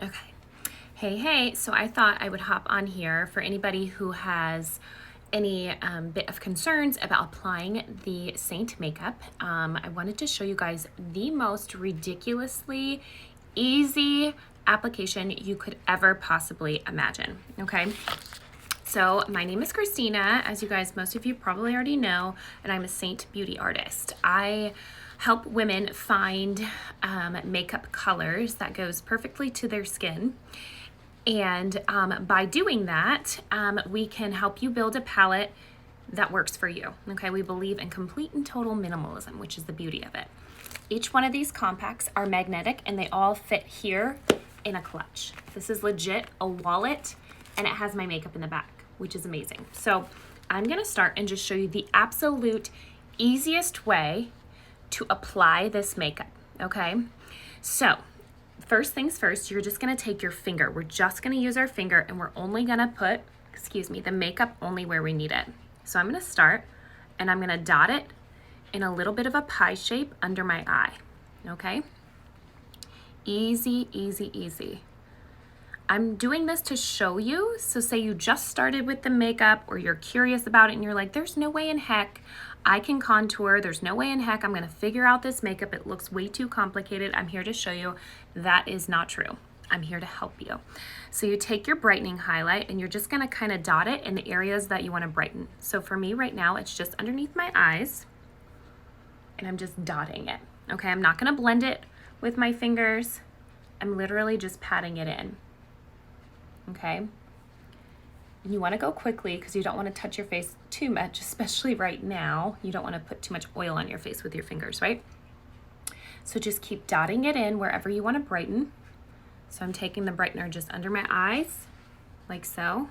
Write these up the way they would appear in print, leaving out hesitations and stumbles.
Okay. Hey, so I thought I would hop on here for anybody who has any bit of concerns about applying the SEINT Makeup. I wanted to show you guys the most ridiculously easy application you could ever possibly imagine, okay? So my name is Christina, as you guys, most of you probably already know, and I'm a SEINT beauty artist. I help women find makeup colors that goes perfectly to their skin. And by doing that, we can help you build a palette that works for you. Okay, we believe in complete and total minimalism, which is the beauty of it. Each one of these compacts are magnetic and they all fit here in a clutch. This is legit a wallet, and it has my makeup in the back, which is amazing. So I'm gonna start and just show you the absolute easiest way to apply this makeup, okay? So first things first, you're just gonna take your finger. We're just gonna use our finger, and we're only gonna put, the makeup only where we need it. So I'm gonna start, and I'm gonna dot it in a little bit of a pie shape under my eye, okay? Easy, easy, easy. I'm doing this to show you, so say you just started with the makeup or you're curious about it and you're like, there's no way in heck I can contour, there's no way in heck I'm gonna figure out this makeup, it looks way too complicated. I'm here to show you that is not true. I'm here to help you. So you take your brightening highlight and you're just gonna kind of dot it in the areas that you wanna brighten. So for me right now, it's just underneath my eyes, and I'm just dotting it, okay? I'm not gonna blend it with my fingers. I'm literally just patting it in, okay? And you wanna go quickly because you don't wanna touch your face too much, especially right now. You don't wanna put too much oil on your face with your fingers, right? So just keep dotting it in wherever you wanna brighten. So I'm taking the brightener just under my eyes, like so.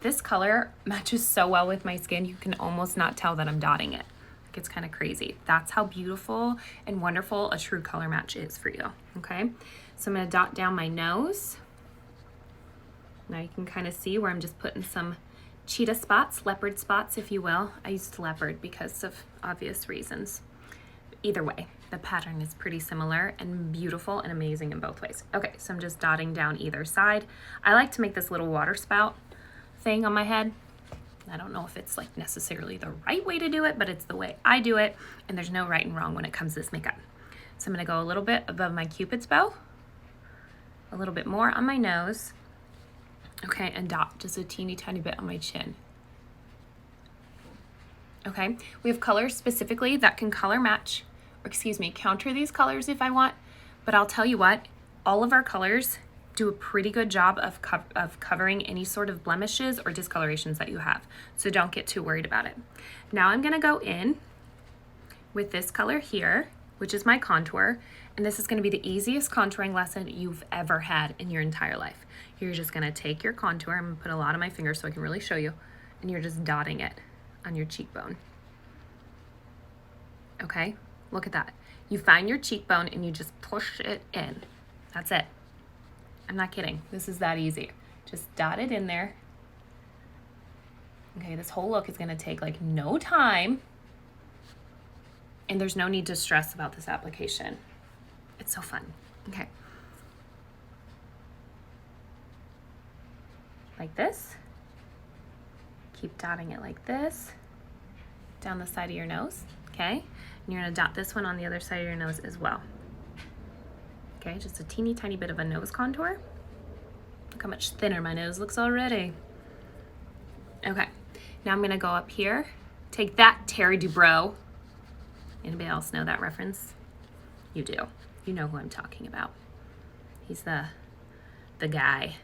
This color matches so well with my skin, you can almost not tell that I'm dotting it. Like, it's kind of crazy. That's how beautiful and wonderful a true color match is for you, okay? So I'm gonna dot down my nose. Now you can kind of see where I'm just putting some cheetah spots, leopard spots, if you will. I used leopard because of obvious reasons. Either way, the pattern is pretty similar and beautiful and amazing in both ways. Okay, so I'm just dotting down either side. I like to make this little water spout thing on my head. I don't know if it's like necessarily the right way to do it, but it's the way I do it, and there's no right and wrong when it comes to this makeup. So I'm gonna go a little bit above my Cupid's bow, a little bit more on my nose, okay, and dot just a teeny tiny bit on my chin. Okay, we have colors specifically that can color match, or counter these colors if I want, but I'll tell you what, all of our colors do a pretty good job of covering any sort of blemishes or discolorations that you have, so don't get too worried about it. Now I'm gonna go in with this color here, which is my contour, and this is gonna be the easiest contouring lesson you've ever had in your entire life. You're just gonna take your contour, I'm gonna put a lot on my fingers so I can really show you, and you're just dotting it on your cheekbone. Okay, look at that. You find your cheekbone and you just push it in. That's it. I'm not kidding, this is that easy. Just dot it in there. Okay, this whole look is gonna take like no time, and there's no need to stress about this application. It's so fun. Okay. Like this. Keep dotting it like this, down the side of your nose, okay? And you're gonna dot this one on the other side of your nose as well. Okay, just a teeny tiny bit of a nose contour. Look how much thinner my nose looks already. Okay, now I'm gonna go up here. Take that, Terry Dubrow. Anybody else know that reference? You do. You know who I'm talking about. He's the guy.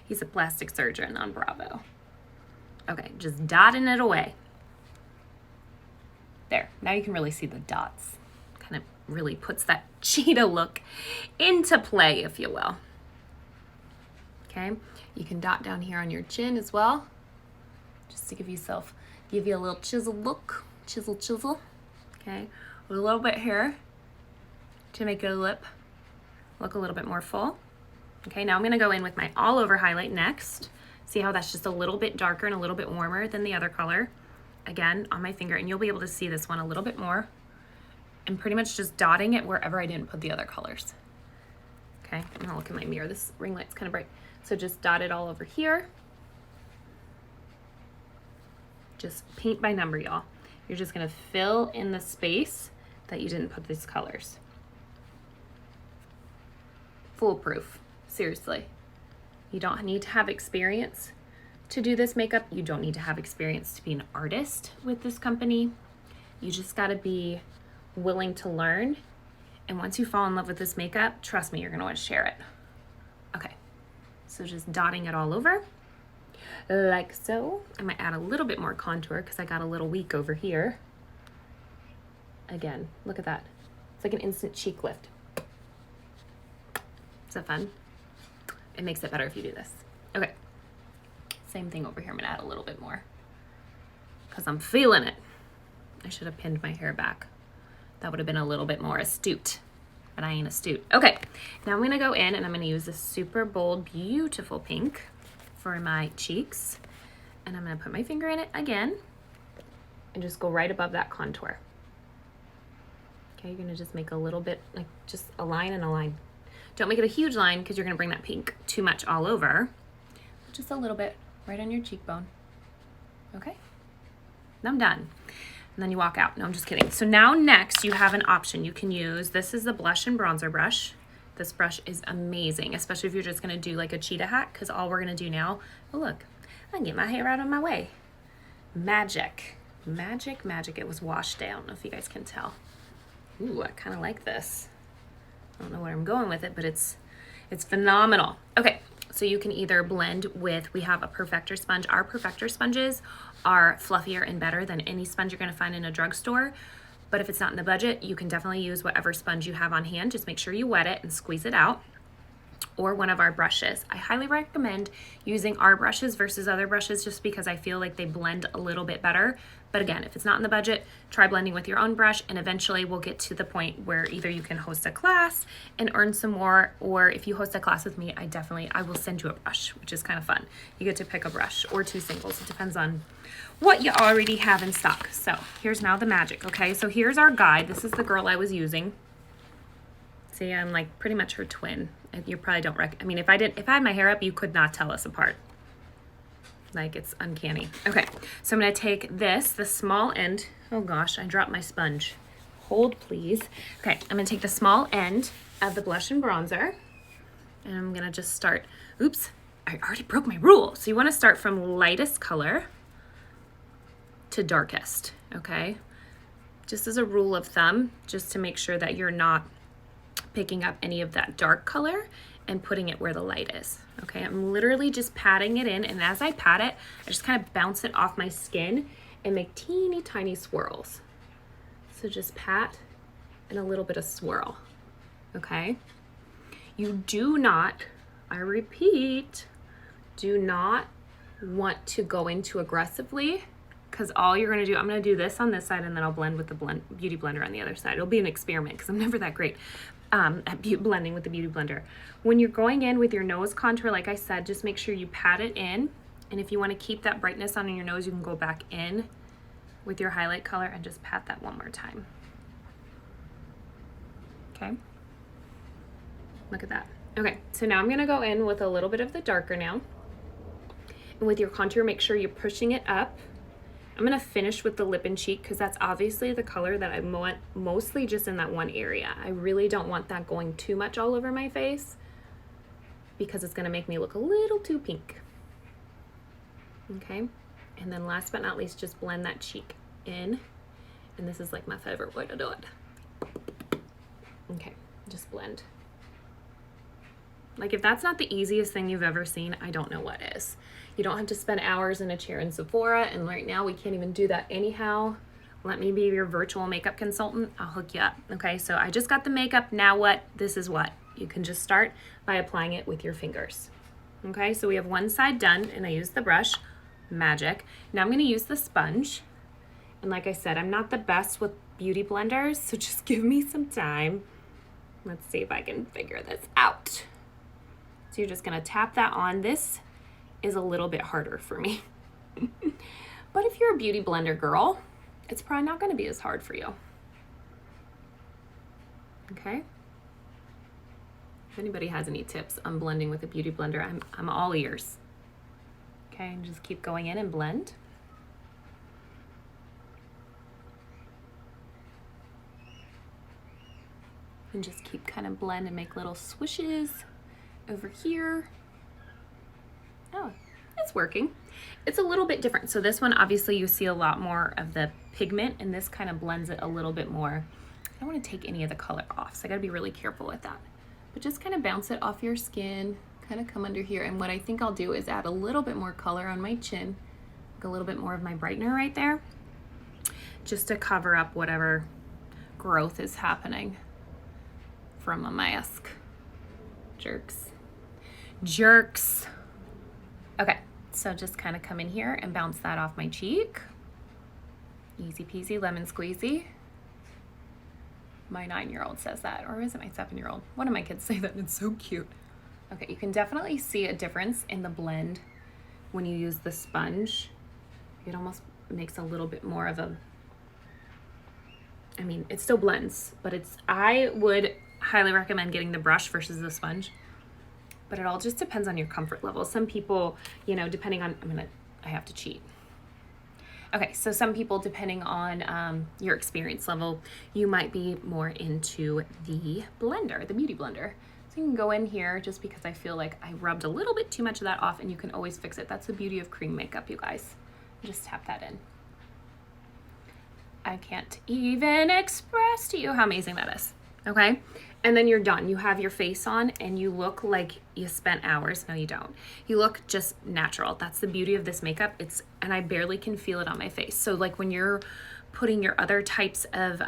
He's a plastic surgeon on Bravo. Okay, just dotting it away. There, now you can really see the dots. Kind of really puts that cheetah look into play, if you will. Okay, you can dot down here on your chin as well, just to give you a little chisel look, chisel. Okay, a little bit here to make your lip look a little bit more full. Okay, now I'm gonna go in with my all over highlight next. See how that's just a little bit darker and a little bit warmer than the other color. Again, on my finger, and you'll be able to see this one a little bit more. I'm pretty much just dotting it wherever I didn't put the other colors. Okay. Okay, I'm gonna look in my mirror. This ring light's kind of bright. So just dot it all over here. Just paint by number, y'all. You're just gonna fill in the space that you didn't put these colors. Foolproof, seriously. You don't need to have experience to do this makeup. You don't need to have experience to be an artist with this company. You just gotta be willing to learn. And once you fall in love with this makeup, trust me, you're gonna want to share it. Okay, so just dotting it all over, like so. I might add a little bit more contour because I got a little weak over here. Again, look at that. It's like an instant cheek lift. Is that fun? It makes it better if you do this. Okay, same thing over here. I'm gonna add a little bit more because I'm feeling it. I should have pinned my hair back. That would have been a little bit more astute, but I ain't astute. Okay, now I'm gonna go in and I'm gonna use this super bold, beautiful pink for my cheeks. And I'm gonna put my finger in it again and just go right above that contour. Okay, you're gonna just make a little bit, like just a line and a line. Don't make it a huge line because you're gonna bring that pink too much all over. Just a little bit right on your cheekbone. Okay, now I'm done. And then you walk out. No, I'm just kidding. So now next you have an option. You can use, this is the blush and bronzer brush. This brush is amazing, especially if you're just gonna do like a Cheetah HAC, because all we're gonna do now, oh look, I can get my hair out of my way. Magic, magic, magic. It was washed down. I don't know if you guys can tell. Ooh, I kind of like this. I don't know where I'm going with it, but it's phenomenal. Okay, so you can either blend with, we have a perfector sponge. Our perfector sponges are fluffier and better than any sponge you're gonna find in a drugstore. But if it's not in the budget, you can definitely use whatever sponge you have on hand. Just make sure you wet it and squeeze it out. Or one of our brushes. I highly recommend using our brushes versus other brushes just because I feel like they blend a little bit better. But again, if it's not in the budget, try blending with your own brush, and eventually we'll get to the point where either you can host a class and earn some more, or if you host a class with me, I will send you a brush, which is kind of fun. You get to pick a brush or 2 singles. It depends on what you already have in stock. So here's now the magic, okay? So here's our guide. This is the girl I was using. See, I'm like pretty much her twin. You probably don't I mean, if I had my hair up, you could not tell us apart. Like, it's uncanny. Okay, so I'm gonna take this, the small end. Oh gosh, I dropped my sponge. Hold, please. Okay, I'm gonna take the small end of the blush and bronzer, and I'm gonna just start, oops, I already broke my rule. So you wanna start from lightest color to darkest, okay? Just as a rule of thumb, just to make sure that you're not picking up any of that dark color and putting it where the light is. Okay, I'm literally just patting it in, and as I pat it, I just kind of bounce it off my skin and make teeny tiny swirls. So just pat and a little bit of swirl, okay? You do not, I repeat, do not want to go in too aggressively, because all you're gonna do, I'm gonna do this on this side and then I'll blend with the Beauty Blender on the other side. It'll be an experiment because I'm never that great at blending with the Beauty Blender. When you're going in with your nose contour, like I said, just make sure you pat it in. And if you wanna keep that brightness on your nose, you can go back in with your highlight color and just pat that one more time. Okay, look at that. Okay, so now I'm gonna go in with a little bit of the darker now. And with your contour, make sure you're pushing it up. I'm gonna finish with the lip and cheek because that's obviously the color that I want mostly just in that one area. I really don't want that going too much all over my face because it's gonna make me look a little too pink. Okay, and then last but not least, just blend that cheek in. And this is like my favorite way to do it. Okay, just blend. Like, if that's not the easiest thing you've ever seen, I don't know what is. You don't have to spend hours in a chair in Sephora, and right now we can't even do that anyhow. Let me be your virtual makeup consultant. I'll hook you up. Okay, so I just got the makeup. Now what? This is what. You can just start by applying it with your fingers. Okay, so we have one side done, and I used the brush. Magic. Now I'm gonna use the sponge. And like I said, I'm not the best with beauty blenders, so just give me some time. Let's see if I can figure this out. So you're just gonna tap that on. This is a little bit harder for me. But if you're a beauty blender girl, it's probably not gonna be as hard for you. Okay? If anybody has any tips on blending with a beauty blender, I'm all ears. Okay, and just keep going in and blend. And just keep kind of blend and make little swishes over here. Oh, it's working. It's a little bit different. So this one, obviously you see a lot more of the pigment, and this kind of blends it a little bit more. I don't want to take any of the color off, so I gotta be really careful with that. But just kind of bounce it off your skin, kind of come under here. And what I think I'll do is add a little bit more color on my chin, like a little bit more of my brightener right there, just to cover up whatever growth is happening from a mask. Jerks. Jerks. Okay, so just kind of come in here and bounce that off my cheek. Easy peasy, lemon squeezy. My 9-year-old says that, or is it my 7-year-old? One of my kids say that, and it's so cute. Okay, you can definitely see a difference in the blend when you use the sponge. It almost makes a little bit more of a, I mean, it still blends, but I would highly recommend getting the brush versus the sponge. But it all just depends on your comfort level. Some people, you know, depending on, I have to cheat. Okay, so some people, depending on your experience level, you might be more into the blender, the beauty blender. So you can go in here, just because I feel like I rubbed a little bit too much of that off, and you can always fix it. That's the beauty of cream makeup, you guys. Just tap that in. I can't even express to you how amazing that is. Okay, and then you're done. You have your face on and you look like you spent hours. No, you don't. You look just natural. That's the beauty of this makeup. And I barely can feel it on my face. So like when you're putting your other types of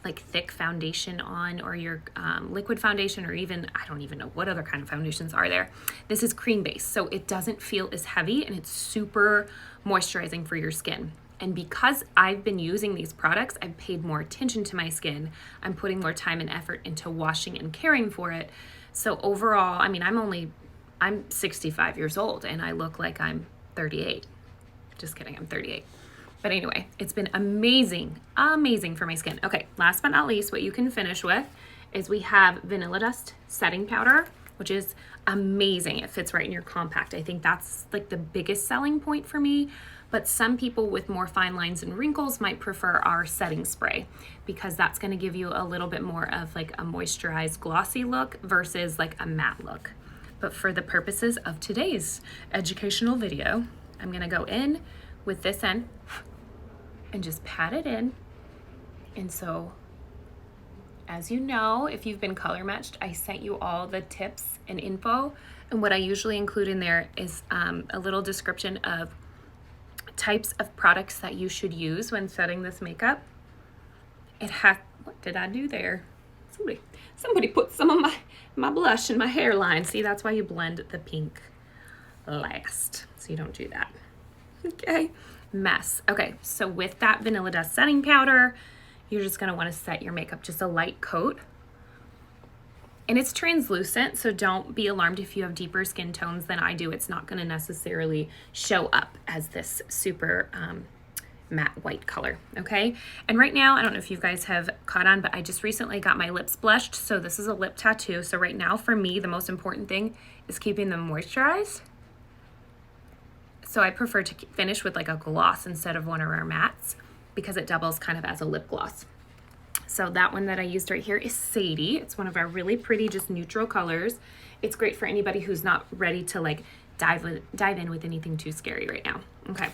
like thick foundation on, or your liquid foundation, or even, I don't even know what other kind of foundations are there. This is cream based, so it doesn't feel as heavy, and it's super moisturizing for your skin. And because I've been using these products, I've paid more attention to my skin. I'm putting more time and effort into washing and caring for it. So overall, I mean, I'm 65 years old and I look like I'm 38. Just kidding, I'm 38. But anyway, it's been amazing, amazing for my skin. Okay, last but not least, what you can finish with is we have Vanilla Dust setting powder, which is amazing. It fits right in your compact. I think that's like the biggest selling point for me. But some people with more fine lines and wrinkles might prefer our setting spray, because that's going to give you a little bit more of like a moisturized glossy look versus like a matte look. But for the purposes of today's educational video, I'm going to go in with this end and just pat it in. And so, as you know, if you've been color matched, I sent you all the tips and info. And what I usually include in there is a little description of types of products that you should use when setting this makeup. What did I do there? Somebody put some of my blush in my hairline. See, that's why you blend the pink last, so you don't do that. Okay, mess. Okay, so with that Vanilla Dust setting powder, you're just gonna wanna set your makeup, just a light coat. And it's translucent, so don't be alarmed if you have deeper skin tones than I do. It's not gonna necessarily show up as this super matte white color, okay? And right now, I don't know if you guys have caught on, but I just recently got my lips blushed, so this is a lip tattoo. So right now, for me, the most important thing is keeping them moisturized. So I prefer to finish with like a gloss instead of one of our mattes, because it doubles kind of as a lip gloss. So that one that I used right here is Sadie. It's one of our really pretty, just neutral colors. It's great for anybody who's not ready to like dive in with anything too scary right now. Okay,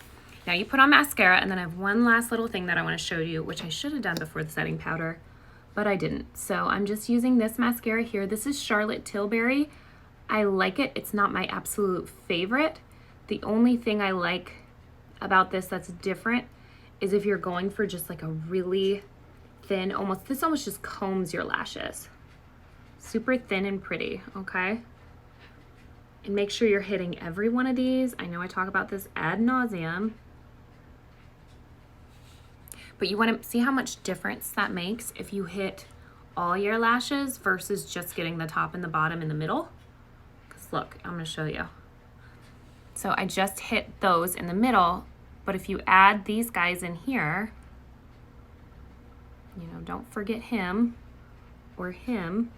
now you put on mascara, and then I have one last little thing that I want to show you, which I should have done before the setting powder, but I didn't. So I'm just using this mascara here. This is Charlotte Tilbury. I like it. It's not my absolute favorite. The only thing I like about this that's different is if you're going for just like a really thin, this almost just combs your lashes. Super thin and pretty, okay? And make sure you're hitting every one of these. I know I talk about this ad nauseum, but you want to see how much difference that makes if you hit all your lashes versus just getting the top and the bottom and the middle. Because look, I'm going to show you. So I just hit those in the middle, but if you add these guys in here, you know, don't forget him or him.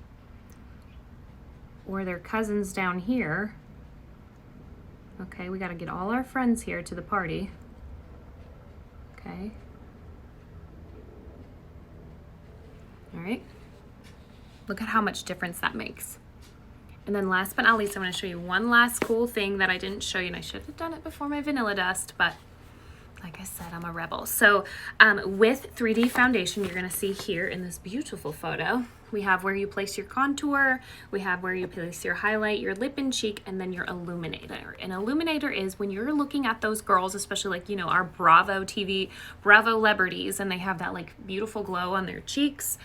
or their cousins down here. Okay, we gotta get all our friends here to the party. Okay. All right. Look at how much difference that makes. And then last but not least, I'm gonna show you one last cool thing that I didn't show you, and I should have done it before my vanilla dust, but like I said, I'm a rebel. So with 3D foundation, you're gonna see here in this beautiful photo, we have where you place your contour, we have where you place your highlight, your lip and cheek, and then your illuminator. An illuminator is when you're looking at those girls, especially like, you know, our Bravo TV, Bravo celebrities, and they have that like beautiful glow on their cheeks.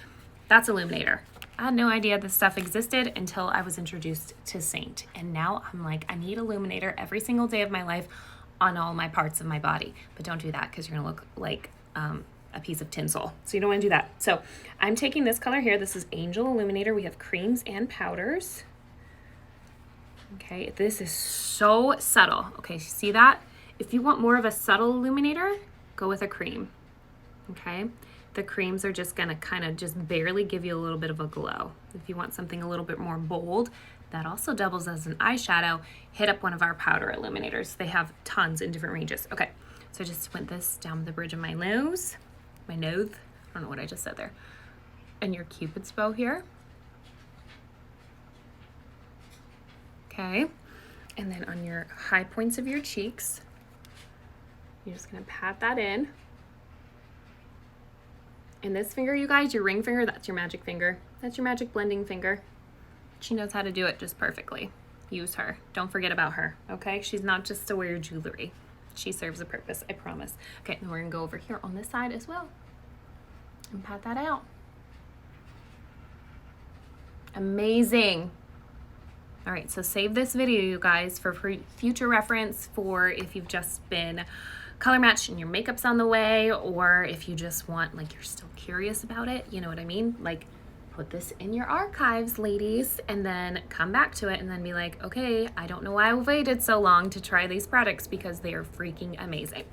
That's illuminator. I had no idea this stuff existed until I was introduced to SEINT. And now I'm like, I need illuminator every single day of my life on all my parts of my body. But don't do that because you're gonna look like a piece of tinsel. So you don't wanna do that. So I'm taking this color here. This is Angel Illuminator. We have creams and powders. Okay, this is so subtle. Okay, see that? If you want more of a subtle illuminator, go with a cream, okay? The creams are just gonna kind of just barely give you a little bit of a glow. If you want something a little bit more bold, that also doubles as an eyeshadow, hit up one of our powder illuminators. They have tons in different ranges. Okay, so I just went this down the bridge of my nose. I don't know what I just said there. And your Cupid's bow here. Okay, and then on your high points of your cheeks, you're just gonna pat that in. And this finger, you guys, your ring finger, that's your magic finger. That's your magic blending finger. She knows how to do it just perfectly. Use her. Don't forget about her, okay? She's not just to wear jewelry. She serves a purpose, I promise. Okay, then we're gonna go over here on this side as well and pat that out. Amazing. All right, so save this video, you guys, for future reference, for if you've just been color matched and your makeup's on the way, or if you just want, like, you're still curious about it, you know what I mean? Like, put this in your archives, ladies, and then come back to it and then be like, okay, I don't know why I waited so long to try these products because they are freaking amazing.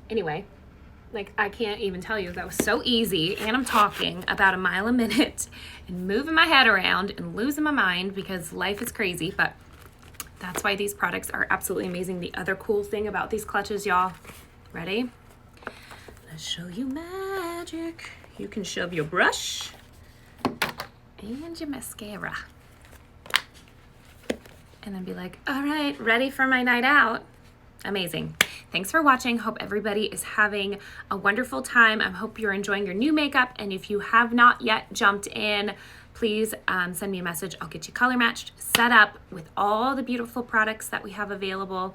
Anyway, like, I can't even tell you, that was so easy, and I'm talking about a mile a minute and moving my head around and losing my mind because life is crazy, but that's why these products are absolutely amazing. The other cool thing about these clutches, y'all, ready? Let's show you magic. You can shove your brush and your mascara and then be like, all right, ready for my night out. Amazing. Thanks for watching. Hope everybody is having a wonderful time. I hope you're enjoying your new makeup. And if you have not yet jumped in, please send me a message. I'll get you color matched, set up with all the beautiful products that we have available.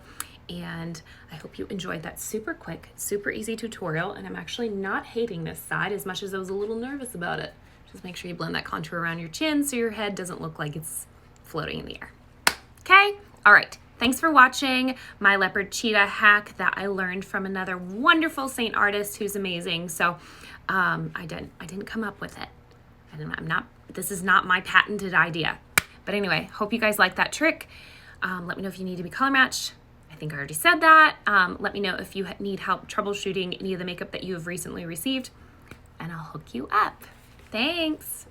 And I hope you enjoyed that super quick, super easy tutorial. And I'm actually not hating this side as much as I was a little nervous about it. Just make sure you blend that contour around your chin so your head doesn't look like it's floating in the air. Okay? All right. Thanks for watching my leopard cheetah hack that I learned from another wonderful SEINT artist who's amazing. So I didn't come up with it. This is not my patented idea. But anyway, hope you guys like that trick. Let me know if you need to be color matched. I think I already said that. Let me know if you need help troubleshooting any of the makeup that you have recently received, and I'll hook you up. Thanks.